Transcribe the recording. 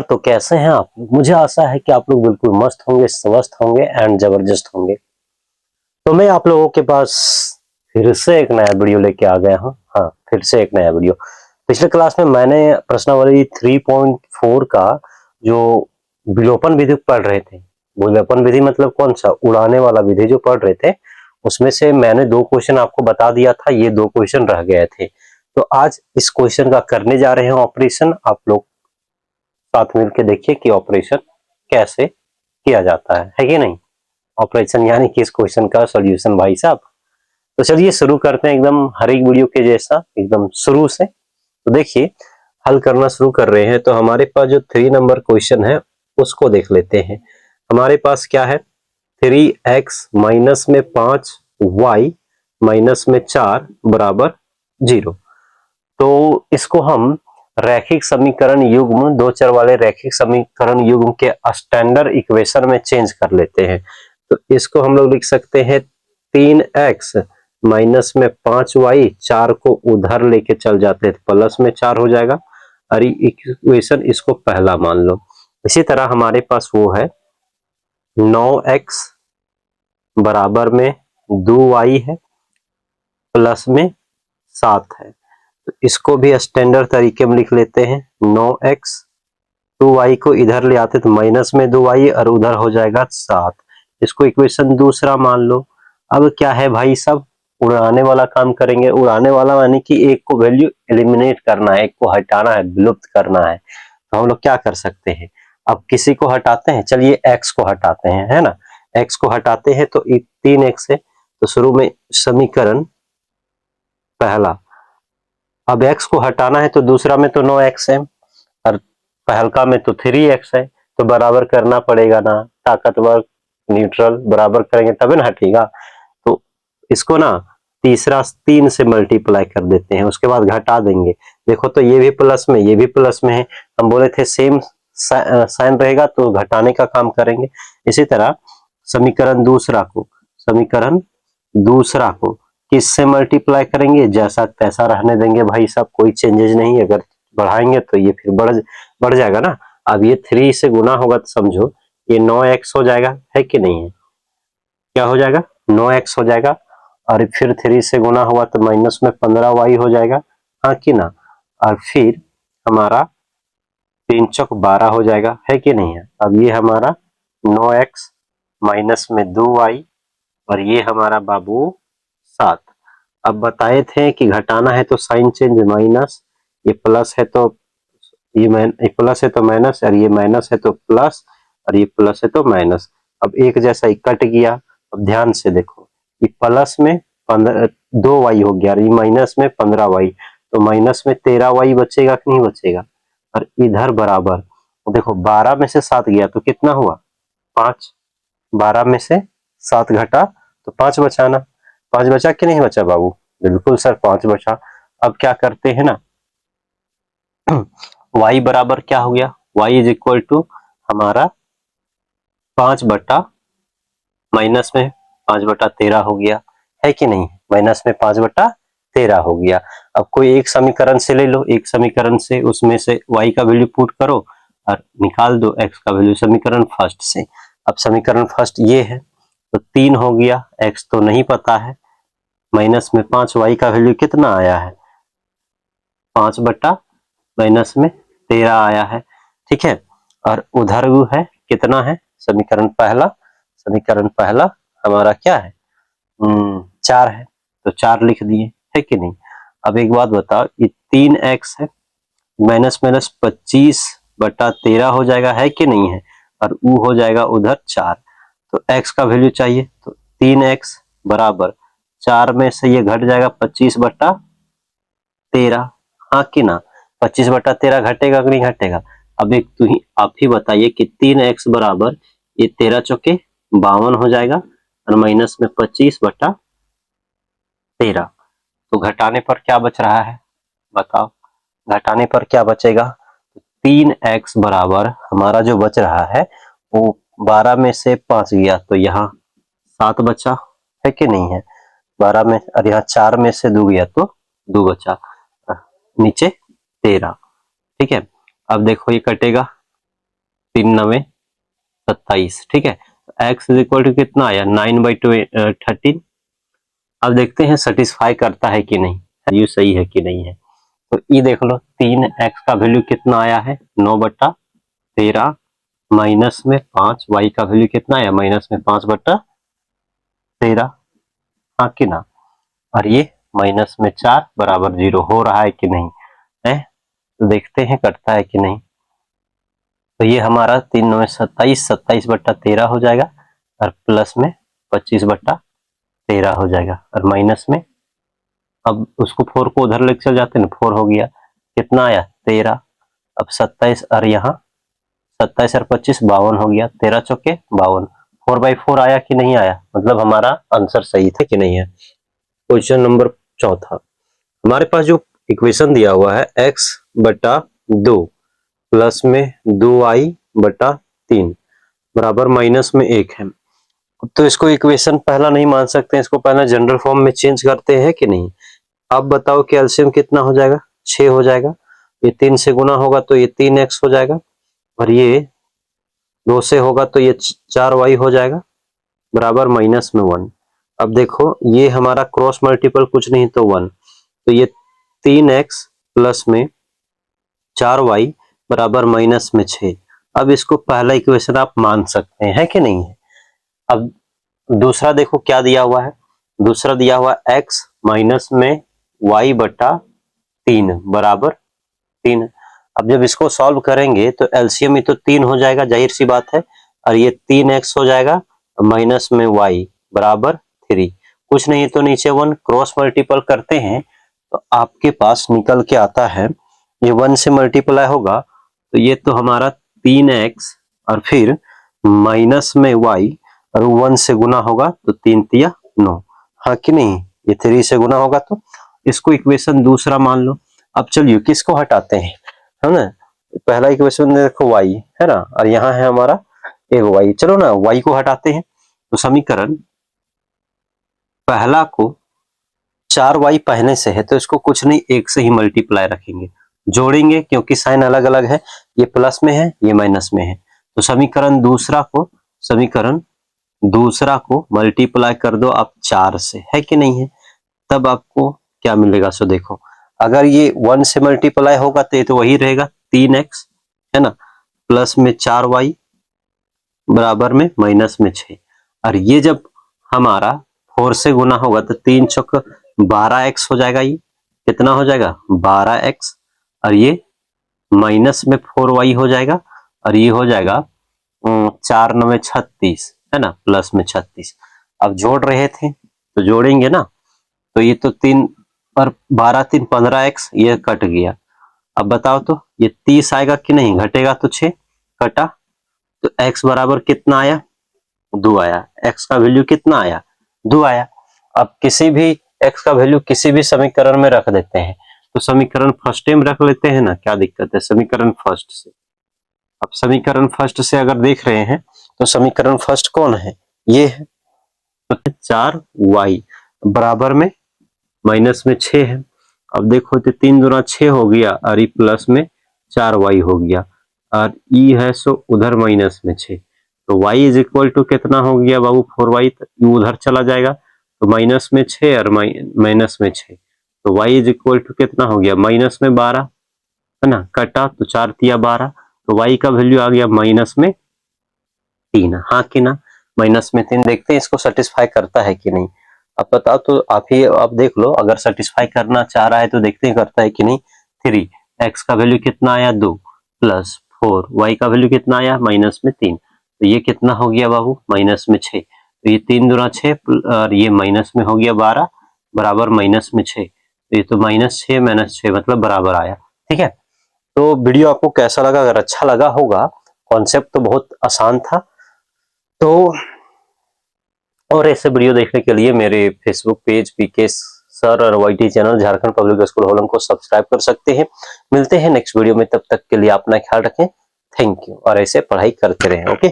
तो कैसे हैं आप? मुझे आशा है कि आप लोग बिल्कुल मस्त होंगे, स्वस्थ होंगे एंड जबरदस्त होंगे। तो मैं आप लोगों के पास फिर से एक नया वीडियो लेके आ गया हूँ। हाँ, फिर से एक नया वीडियो। पिछले क्लास में मैंने प्रश्नावली 3.4 का जो विलोपन विधि पढ़ रहे थे, विलोपन विधि मतलब कौन सा, उड़ाने वाला विधि जो पढ़ रहे थे, उसमें से मैंने 2 क्वेश्चन आपको बता दिया था, ये 2 क्वेश्चन रह गए थे। तो आज इस क्वेश्चन का करने जा रहे हैं ऑपरेशन। आप लोग साथ मिलकर देखिए कि ऑपरेशन कैसे किया जाता है कि नहीं। ऑपरेशन यानी कि इस क्वेश्चन का सॉल्यूशन भाई साहब। तो चलिए शुरू करते हैं एकदम हर एक वीडियो के जैसा, एकदम शुरू से। तो देखिए हल करना शुरू कर रहे हैं। तो हमारे पास जो 3 नंबर क्वेश्चन है उसको देख लेते हैं। हमारे पास क्या है, 3x माइनस में 5y माइनस में 4 बराबर 0। तो इसको हम रैखिक समीकरण युग्म, दो चर वाले रैखिक समीकरण युग्म के स्टैंडर्ड इक्वेशन में चेंज कर लेते हैं। तो इसको हम लोग लिख सकते हैं 3x माइनस में 5y, 4 को उधर लेके चल जाते हैं तो प्लस में 4 हो जाएगा और इक्वेशन इसको पहला मान लो। इसी तरह हमारे पास वो है 9x बराबर में 2y है प्लस में 7 है। तो इसको भी स्टैंडर्ड तरीके में लिख लेते हैं 9x, 2y को इधर ले आते तो माइनस में 2y और उधर हो जाएगा 7। इसको इक्वेशन दूसरा मान लो। अब क्या है भाई सब, उड़ाने वाला काम करेंगे। उड़ाने वाला यानी कि एक को वैल्यू एलिमिनेट करना है, एक को हटाना है, विलुप्त करना है। तो हम लोग क्या कर सकते हैं, अब किसी को हटाते हैं, चलिए x को हटाते हैं, है ना। x को हटाते हैं तो 3x है। तो शुरू में समीकरण पहला, अब x को हटाना है तो दूसरा में तो 9x है और पहलका में तो 3x है। तो बराबर करना पड़ेगा ना, ताकतवर न्यूट्रल बराबर करेंगे तभी ना हटेगा। तो इसको ना तीसरा 3 से मल्टीप्लाई कर देते हैं, उसके बाद घटा देंगे। देखो तो ये भी प्लस में, ये भी प्लस में है। हम बोले थे सेम साइन रहेगा तो घटाने का काम करेंगे। इसी तरह समीकरण दूसरा को किससे मल्टीप्लाई करेंगे, जैसा तैसा रहने देंगे भाई साहब, कोई चेंजेस नहीं। अगर बढ़ाएंगे तो ये फिर बढ़ जाएगा ना। अब ये 3 से गुना होगा तो समझो ये 9x हो जाएगा, है कि नहीं है। क्या हो जाएगा, 9x हो जाएगा और फिर 3 से गुना हुआ तो माइनस में 15y हो जाएगा, हाँ कि ना। और फिर हमारा 3 चौक 12 हो जाएगा, है कि नहीं है। अब ये हमारा 9x माइनस में 2y और ये हमारा बाबू 7। अब बताए थे कि घटाना है तो साइन चेंज माइनस, ये प्लस है तो ये प्लस है तो माइनस और ये माइनस है तो प्लस और ये प्लस है तो माइनस। अब एक जैसा ही कट गया। अब ध्यान से देखो, ये प्लस में 2y हो गया और ये माइनस में 15y, तो माइनस में 13y बचेगा कि नहीं बचेगा। और इधर बराबर देखो 12 में से 7 गया तो कितना हुआ 5, 12 में से 7 घटा तो 5 बचा ना। 5 बचा कि नहीं बचा बाबू, बिल्कुल सर 5 बचा। अब क्या करते हैं ना, y बराबर क्या हो गया, y इज इक्वल टू हमारा 5 बटा माइनस में 5 बटा 13 हो गया, है कि नहीं। माइनस में 5 बटा 13 हो गया। अब कोई एक समीकरण से ले लो, एक समीकरण से उसमें से y का वैल्यू पुट करो और निकाल दो x का वैल्यू समीकरण फर्स्ट से। अब समीकरण फर्स्ट ये है तो 3 हो गया, x तो नहीं पता है, माइनस में 5 y का वैल्यू कितना आया है 5 बटा माइनस में 13 आया है, ठीक है। और उधर वो है कितना है समीकरण पहला हमारा क्या है 4 है, तो 4 लिख दिए, है कि नहीं। अब एक बात बताओ, ये 3x है, माइनस माइनस 25 बटा 13 हो जाएगा, है कि नहीं है। और वो हो जाएगा उधर 4। तो x का वैल्यू चाहिए तो 3x बराबर 4 में से ये घट जाएगा 25 बटा 13, हाँ कि ना। 25 बटा 13 घटेगा कि नहीं घटेगा। अब एक आप ही बताइए कि 3x बराबर ये 13 चौके 52 हो जाएगा और माइनस में 25 बटा 13। तो घटाने पर क्या बच रहा है बताओ, घटाने पर क्या बचेगा। 3x बराबर हमारा जो बच रहा है वो 12 में से 5 गया तो यहाँ 7 बचा, है कि नहीं है। 12 में और यहाँ 4 में से 2 गया तो 2 बचा, नीचे 13, ठीक है। अब देखो ये कटेगा 3 9 27, ठीक है। x इज इक्वल टू कितना आया 9/13। अब देखते हैं सेटिस्फाई करता है कि नहीं, ये सही है कि नहीं है। तो ये देख लो 3x का वैल्यू कितना आया है 9/13 माइनस में 5, y का वैल्यू कितना आया माइनस में 5/13, हाँ कि ना। और ये माइनस में 4 बराबर 0 हो रहा है कि नहीं है, तो देखते हैं कटता है कि नहीं। तो ये हमारा 3 9 27, 27/13 हो जाएगा और प्लस में 25/13 हो जाएगा और माइनस में, अब उसको 4 को उधर लेके चल जाते हैं ना, 4 हो गया, कितना आया 13। अब 27 और यहाँ 27 और 25 52 हो गया, 13 चौके 52, 4/4 आया कि नहीं आया, मतलब हमारा आंसर सही था कि नहीं है। क्वेश्चन नंबर चौथा, हमारे पास जो इक्वेशन दिया हुआ है x/2 प्लस में 2y/3 बराबर माइनस में 1 है। तो इसको इक्वेशन पहला नहीं मान सकते, इसको पहले जनरल फॉर्म में चेंज करते हैं कि नहीं। अब बताओ कि एलसीएम कितना हो जाएगा 6 हो जाएगा, ये 3 से गुना होगा तो ये 3x हो जाएगा और ये 2 से होगा तो ये 4y हो जाएगा बराबर माइनस में 1। अब देखो ये हमारा क्रॉस मल्टीपल कुछ नहीं तो 1, तो ये 3x प्लस में 4y बराबर माइनस में 6। अब इसको पहला इक्वेशन आप मान सकते हैं कि नहीं है। अब दूसरा देखो क्या दिया हुआ है, दूसरा दिया हुआ x माइनस में y/3 बराबर 3। अब जब इसको सॉल्व करेंगे तो एलसीएम ही तो 3 हो जाएगा, जाहिर सी बात है, और ये 3x हो जाएगा माइनस में y बराबर 3, कुछ नहीं तो नीचे 1, क्रॉस मल्टीपल करते हैं तो आपके पास निकल के आता है, ये 1 से मल्टीप्लाई होगा तो ये तो हमारा 3x और फिर माइनस में y और 1 से गुना होगा तो 3 तिया 9, हाँ कि नहीं, ये 3 से गुना होगा तो इसको इक्वेशन दूसरा मान लो। अब चलिए किसको हटाते हैं, है ना, पहला इक्वेशन देखो y है ना, और यहाँ है हमारा एक y, चलो ना y को हटाते हैं। तो समीकरण पहला को 4y पहले से है तो इसको कुछ नहीं 1 से ही मल्टीप्लाई रखेंगे, जोड़ेंगे क्योंकि साइन अलग अलग है, ये प्लस में है ये माइनस में है, तो समीकरण दूसरा को मल्टीप्लाई कर दो आप 4 से, है कि नहीं है, तब आपको क्या मिलेगा। सो देखो अगर ये 1 से मल्टीप्लाई होगा तो ये तो वही रहेगा 3x है ना, प्लस में 4y बराबर में माइनस में 6, और ये जब हमारा 4 से गुना होगा तो 3 चौक 12x हो जाएगा, ये कितना हो जाएगा 12x, और ये माइनस में 4y हो जाएगा और ये हो जाएगा 4 9 36 है ना, प्लस में 36। अब जोड़ रहे थे तो जोड़ेंगे ना, तो ये तो 3 और 12 3 15x, ये कट गया। अब बताओ तो ये 30 आएगा कि नहीं, घटेगा तो 6 कटा, तो x बराबर कितना आया 2 आया, x का वैल्यू कितना आया 2 आया। अब किसी भी x का वैल्यू किसी भी समीकरण में रख देते हैं, तो समीकरण फर्स्ट में रख लेते हैं ना, क्या दिक्कत है, समीकरण फर्स्ट से। अब समीकरण फर्स्ट से अगर देख रहे हैं तो समीकरण फर्स्ट कौन है, ये है, तो 4y बराबर में माइनस में 6 है। अब देखो तो 3 दूना 6 हो गया और ये प्लस में 4y हो गया, और ई है सो उधर माइनस में 6, तो y इज इक्वल टू कितना हो गया बाबू 4y, उधर चला जाएगा तो माइनस में 6 और माइनस में 6, तो y इज इक्वल टू कितना हो गया माइनस में 12 है ना, कटा तो 4 तिया 12, तो y का वैल्यू आ गया माइनस में 3, हाँ कि ना, माइनस में 3। देखते हैं इसको सेटिस्फाई करता है कि नहीं। अब बताओ तो आप ही आप देख लो, अगर सेटिस्फाई करना चाह रहा है तो देखते हैं करता है कि नहीं। 3 x का वैल्यू कितना आया 2 प्लस 4 y का वैल्यू कितना आया माइनस में 3, तो ये कितना हो गया बाबू माइनस में 6, तो ये 3 दूना 6 और ये माइनस में हो गया 12 बराबर माइनस में 6, तो ये तो -6 -6 मतलब बराबर आया। ठीक है, तो वीडियो आपको कैसा लगा, अगर अच्छा लगा होगा, कॉन्सेप्ट तो बहुत आसान था, तो और ऐसे वीडियो देखने के लिए मेरे फेसबुक पेज पीके सर और YT channel Jharkhand public school Holam को सब्सक्राइब कर सकते हैं। मिलते हैं नेक्स्ट वीडियो में, तब तक के लिए अपना ख्याल रखें, थैंक यू, और ऐसे पढ़ाई करते रहें। ओके।